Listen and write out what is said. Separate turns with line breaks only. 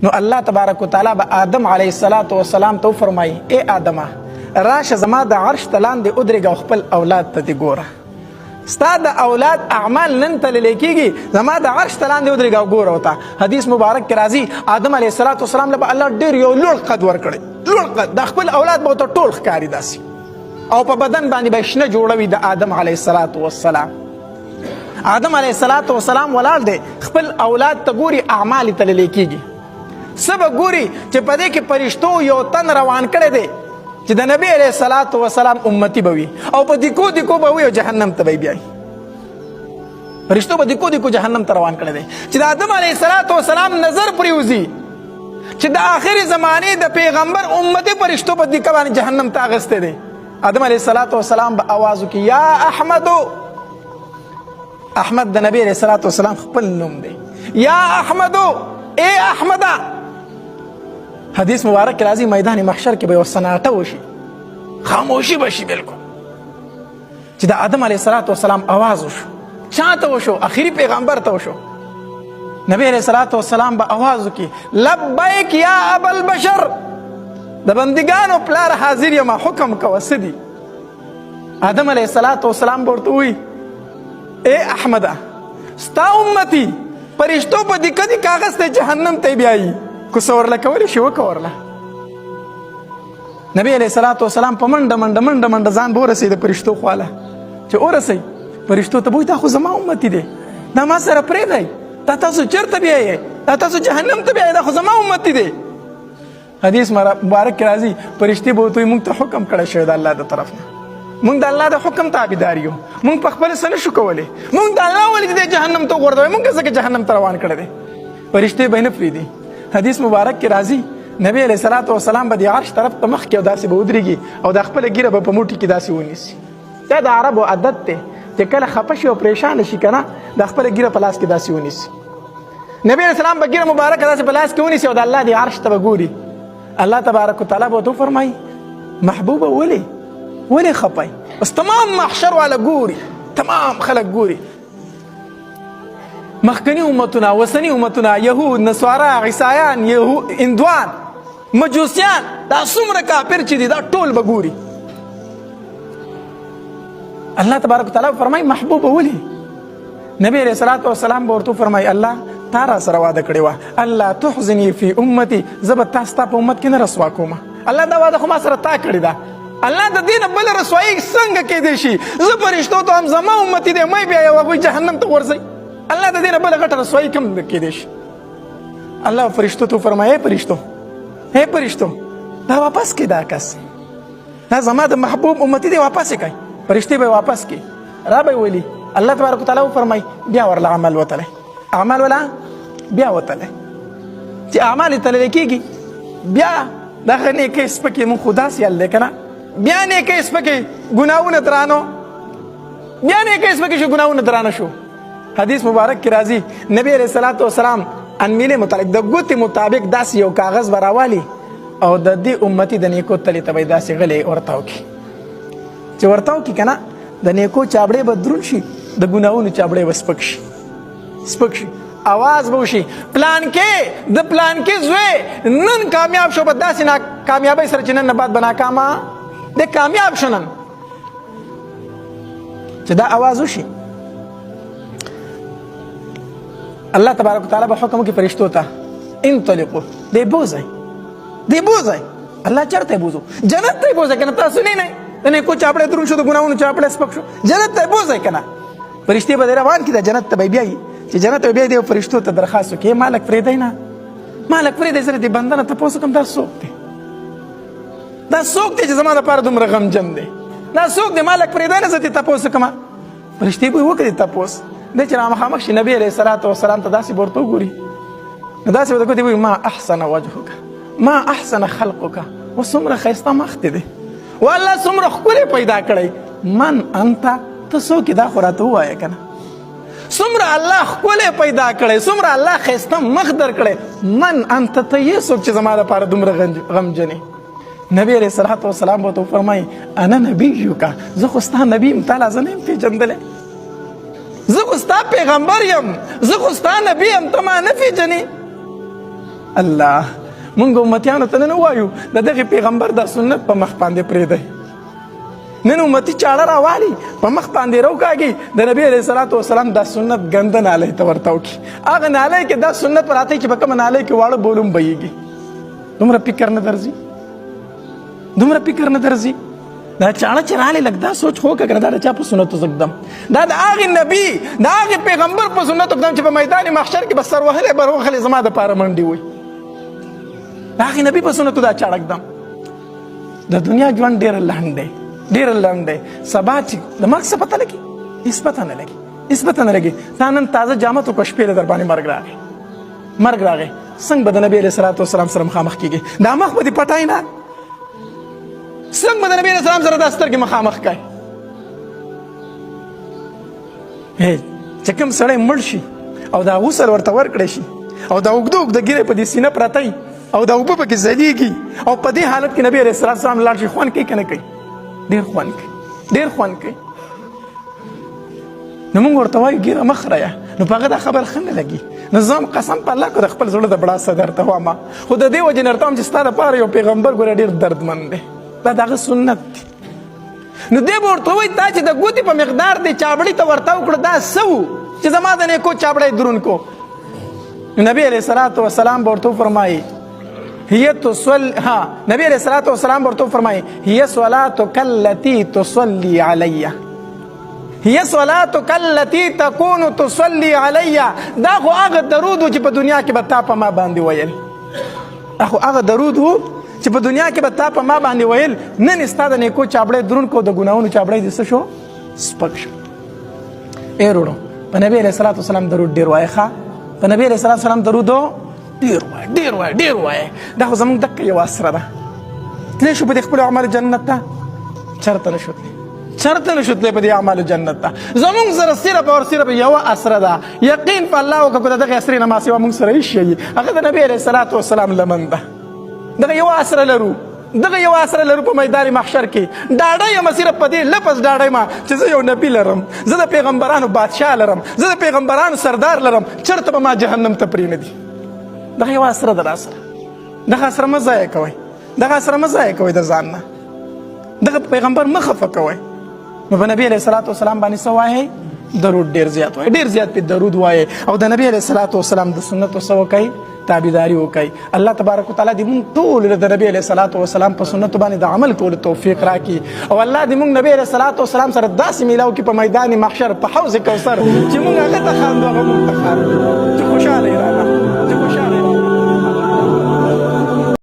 نو الله تبارک وتعالی به آدم علیه السلام ته وفرمایي ای آدمه راشه زما د عرش ته لاندې ودرېږه او خپل اولاد ته دې ګوره. ستا د اولاد اعمال نن تللی کېږي، زما د عرش ته لاندې ودرېږه او ګوره ورته. حدیث مبارک کې راځي آدم علیه السلام له به الله ډېر یو لوړ قد ورکړی، لوړ قد. د خپل اولاد به ورته ټول ښکاري داسې، او په بدن باندې به شنه جوړوي د آدم علیه السلام. آدم علیه السلام ولاړ دی، خپل اولاد ته ګوري، اعمال یې تللی کېږي. څه به ګوري چې په دې کې فرشتو یو تن روان کړی دی چې د نبی علیه السلام امتی به وي، او په دیکو دیکو به وي او جهنم ته به یې بیایي. فرشتو به دیکو دیکو جهنم ته روان کړی دی چې د آدم علیه السلام نظر پرې وځي چې د آخري زمانې د پیغمبر امتي فرشتو په دیکه باندې جهنم ته اغستی دی. آدم علیه السلام به آواز وکړي یا احمدو. احمد د نبی علیه السلام خپل نوم دی. یا احمدو، ای احمده. حدیث مبارک کې راځي میدان محشر کې به یو سناټه وشي، خاموشي به شي بالکل، چې د آدم علیه السلام آواز وشو. چا ته وشو؟ آخري پیغمبر ته وشو. نبی علیه السلام به آواز وکړي لبیک یا ابا البشر، د بندګانو پلار حاضر یم، حکم کوه څه دي؟ آدم علیه السلام به ورته ووایي ای احمده ستا امتي فرشتو په دیکه دی کاغذ ته جهنم ته بیایي، که څه ورله کولی شي وکړه ورله. نبی علیه السلام په منډه ځان به ورسوي د فرشتو خواله، چې ورسوي فرشتو ته به وایي دا خو زما امتي دی، دا ما سره پرېږدئ، دا تاسو چېرته بیایئ؟ دا تاسو جهنم ته بیایئ، دا خو زما امتي دی. حدیث مبارک کې راځي فرشتې به ورته وایي موږ ته حکم کړی شوی د الله د طرف نه، موږ د الله د حکم تابعدار یو، موږ په خپله څه نشو کولی، موږ د الله ولې دې جهنم ته وغورځوئ، موږ ځکه جهنم ته روان کړی دی. فرشتې به یې نه پرېږدي. حدیث مبارک کې راځي نبی علیه السلام به د عرش طرف ته مخکې او داسې به ودرېږي او د خپله ګیره به په موټي کې داسې ونیسي. دا د عربو عادت دی چې کله خفه شي او پریشانه شي که نه د خپله ګیره په لاس کې داسې ونیسي. نبی علیه السلام به ګیره مبارکه داسې په لاس کې ونیسي او د الله د عرش ته به ګوري. الله تبارک وتعالی به ورته وفرمایي محبوبه ولې خفه یې؟ بس تمام محشر والا ګوري، تمام خلک ګوري، مخکنی امتونه، وسنی امتونه، یهود، نصارا، عیسایان، هندوان، مجوسیان، دا څومره کافر چې دي دا ټول به ګوري. الله تبارک وتعالی فرمایي محبوبه ولې؟ نبی علیه السلام به ورته وفرمایي الله تا را سره واده کړې وه الله تحزني فی امتي، زه به تا ستا په امت کې نه رسوا کومه. الله دا واده خو ما سره تا کړې ده، الله د دې نه بله رسوایي څنګه کیدی شي؟ زه فرشتو ته هم زما امتي دی مه بیایه هغوی جهنم ته ورځئ. الله د دې نه بله غټه رسوایي کم کیدی شي؟ الله فرشتو ته وفرمایي ای فرشتو دا واپس کړي دا کس، دا زما د محبوب امتي دی، واپس یې کړئ. فرشتې به یې واپس کړي، را به یې ولي. الله تبارک وتعالی وفرمایي بیا ورله عمل وتلی، اعمال ولا بیا وتلی. چې اعمال یې تللی کېږي بیا دغه نیکۍ سپکې مونږ خو داسې حل دی که نه، بیا نیکۍ سپکې ګناهونه درانو، بیا نیکۍ سپکې شو ګناهونه درانه شو. حدیث مبارک کې راځي نبی علیه السلام انمیلې متعلق د ګوتې مطابق داسې یو کاغذ به راوالي او د دې امتي د نیکو تلې ته به یې داسې غلی ورته وکړي، چې ورته وکړي که نه د نیکو چابړې به دروند شي، د ګناهونو چابړې به سپک شي. आवाज به وشي پلانکې د پلانکې زوی نن کامیاب شو، په داسې ناکامیابۍ سره چې نن نه بعد به ناکامه د کامیاب شو نن، چې دا आवाज وشي. الله تبارک وتعالی به حکم وکړي فرشتو ته انطلقوا دی بوځئ. الله چېرته یې بوځو؟ جنت ته یې بوځئ که نه؟ تاسو نه د نیکو چاپړی دروند شو، د ګناهونو چاپړی سپک شو، جنت ته یې بوځئ که نه؟ فرشتې به روان کړي د جنت ته به یې بیایي، چې جنت ته به بیایي فرشتو ته درخواست وکړي مالک پرېږدئ نه، مالک پرېږدئ زه د دې بنده نه تپوس وکړم دا څوک دی؟ دا څوک دی چې زما دپاره دومره غمجن دی؟ دا څوک دی؟ مالک پرېږدئ نه زه دې تپوس وکړم. فرشتې به یې وکړي تپوس، دی چې رامخامخ شي نبي علیه السلام ته داسې به ورته وګوري، نو داسې به ورته ګوتې وایي ما احسن وجهک ما احسن خلقک، و څومره ښایسته مخ دې دی، و الله څومره ښکلی پیدا کړی، من انت ته څوک یې دا خو راته ووایه که نه، څومره الله ښکلی پیدا کړی، څومره الله ښایسته مخ در کړی، من انت ته یې څوک چې زما دپاره دومره غمجن یې. نبی علیه السلام به ورته وفرمایي انا نبیک، زه خو ستا نبي یم، تا لا زه نه یم پېژندلی، زه خو ستا پیغمبر یم، زه خو ستا نبي یم، ته ما نه پېژنې. الله مونږ امتیانو ته نه وایو د دغه پیغمبر د سنت په مخ باندې پرېږدئ. نن امتي چاړه راوالي په مخ باندې راوکاږي د نبي علیه الصلاة والسلام دا سنت ګنده نالۍ ته ورته وکړي. هغه نالۍ کې دا سنت پراته چې په کومه نالۍ کې واړه بولم بهیږي. دومره فکر نه درځي دا چاړه چې رالی لږ دا سوچ خو که دا د چا په سنتو زږدم دا د هغې نبي د هغې پیغمبر په سنتو ږدم چې په میدان محشر کې به سر وهلی بر وهلی زما دپاره منډې وي. د هغې نبي په سنتو دا چاړه ږدم. د دنیا ژوند ډېره لنډ دی سبا چې د مرګ څه پته لګي هېڅ پته نه لګي. تا نن تازه جامه تو کړه شپې له در باندې مرګ راغی څنګه به د نبي علیه الصلاة والسلام سره مخامخ کېږي؟ دا مخ به دې پټای نه څنګه به د نبي علیه السلام سره دا سترګې مخامخ کوي؟ چې کوم سړی مړ شي او دا غسل ورته ورکړی شي او دا اوږده ګیرې په دې سینه پرته وي او دا اوبه پکې ځلیږي او په دې حالت کې نبي علیه الصلاة والسلام لاړ شي، خوند کوي که نه کوي؟ ډېر خوند کوي. نو موږ ورته وایو ګیره مه خرایه، نو په هغه دا خبر ښه نه لګي. نو زه هم قسم په الله که د خپل زړه د بړا صدر ته وایم، خو د دې وجې نه درته وایم چې ستا دپاره یو پیغمبر ګوره ډېر دردمند دی، دا د هغه سنت دی. نو دی به ورته وایي تا چې د ګوتې په مقدار دې چابړي ته ورته وکړه دا څه و چې زما د نیکو چابړی درون کو؟ نبی علیه الصلاة والسلام به ورته وفرمایي نبی علیہ الصلاة والسلام ورته فرمایي هي صلاتک التي تصلي علي، هي صلاتک التي تكون تصلي علي. دا خو هغه درود و چې په دنیا کې به تا په ما باندې ویل، نن ستا د نیکو چابړی درون کو، د ګناهونو چابړی دې څه شو؟ سپک شو. ای وروڼو په نبی علیه الصلاة والسلام درود ډېر وایه په نبی علیه الصلاة والسلام درود ډېر وایه. دا خو زموږ دقه یو اسره ده. تللی شو په دې خپلو اعمالو جنت ته؟ چېرته نه شو تللی په دې اعمالو جنت ته. زموږ سره صرف او صرف یوه اسره ده، یقین په الله وکړه. که د دغې اسرې نه ما سوا موږ سره هېڅ شی هغه د نبي علیه الصلاة والسلام لمن ده. دغه یوه اسره لرو په میدان محشر کې. ډاډه یم صرف په دې لفظ ډاډه یم چې زه یو نبي لرم، زه د پیغمبرانو بادشاه لرم، زه د پیغمبرانو سردار لرم. چېرته به ما جهنم ته پرېنږدي. دغه یوه اسره ده. دغه اسره مه ضایع کوئ د ځان نه. دغه پیغمبر مه خفه کوئ. نو په نبي علیه الصلاة والسلام باندې څه وایئ؟ درود ډېر زیات پې درود وایئ او د نبي علیه الصلاة والسلام د سنتو څه وکئ؟ تابعداري وکئ. الله تبارک وتعالی دې مونږ ټول د نبي علیه الصلاة والسلام په سنتو باندې د عمل کولو توفیق راکړي او الله دې مونږ نبي علیه الصلاة والسلام سره داسې میلاو کړي په میدان محشر په حوض کوثر چې مونږ هغه ته خاندو هغه مونږ ته خاندي چې خوشحاله